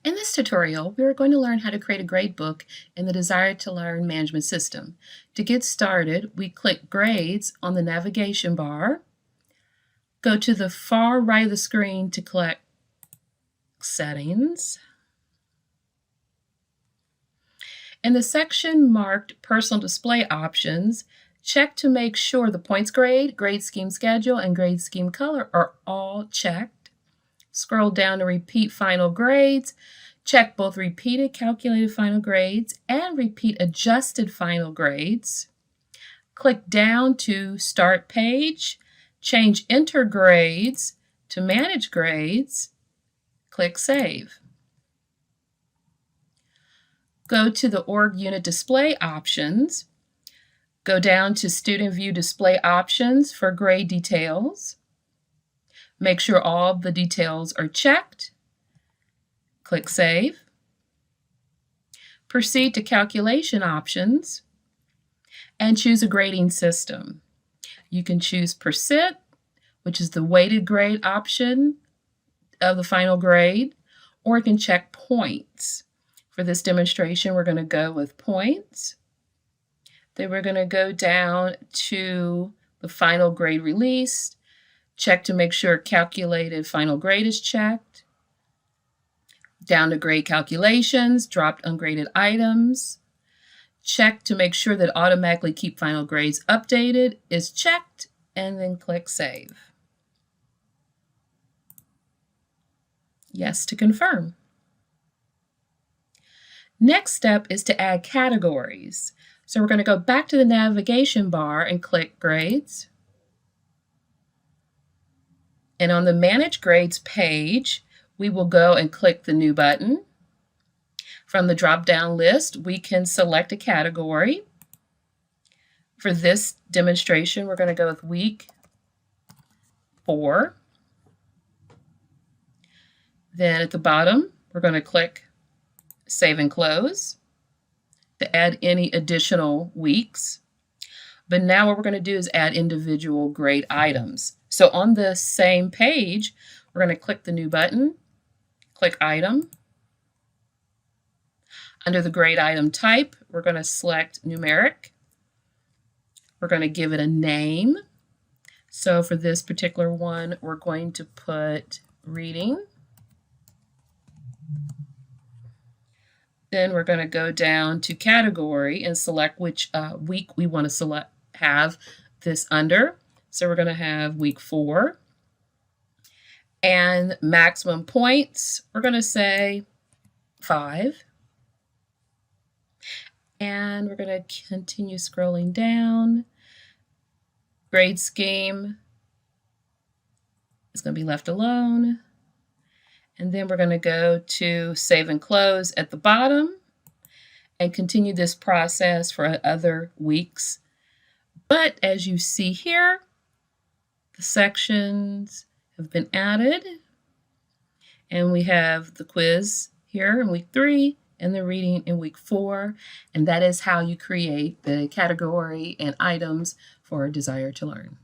In this tutorial, we are going to learn how to create a gradebook in the Desire to Learn management system. To get started, we click Grades on the navigation bar, go to the far right of the screen to click Settings. In the section marked Personal Display Options, check to make sure the points grade, grade scheme schedule, and grade scheme color are all checked. Scroll down to Repeat Final Grades. Check both repeated calculated final grades and repeat adjusted final grades. Click down to Start Page. Change Enter Grades to Manage Grades. Click Save. Go to the Org Unit Display options. Go down to Student View Display Options for grade details. Make sure all the details are checked. Click Save. Proceed to Calculation Options and choose a grading system. You can choose Percent, which is the weighted grade option of the final grade, or you can check Points. For this demonstration, we're going to go with Points. Then we're going to go down to the final grade released. Check to make sure calculated final grade is checked. Down to grade calculations, dropped ungraded items. Check to make sure that automatically keep final grades updated is checked, and then click Save. Yes to confirm. Next step is to add categories. So we're going to go back to the navigation bar and click Grades. And on the Manage Grades page, we will go and click the New button. From the drop-down list, we can select a category. For this demonstration, we're going to go with Week 4. Then at the bottom, we're going to click Save and Close to add any additional weeks. But now what we're going to do is add individual grade items. So on the same page, we're going to click the New button, click Item. Under the grade item type, we're going to select Numeric. We're going to give it a name. So for this particular one, we're going to put Reading. Then we're going to go down to Category and select which week we want to have this under. So we're going to have Week 4. And maximum points, we're going to say 5. And we're going to continue scrolling down. Grade scheme is going to be left alone. And then we're going to go to Save and Close at the bottom and continue this process for other weeks. But as you see here, the sections have been added. And we have the quiz here in Week 3 and the reading in Week 4. And that is how you create the category and items for Desire to Learn.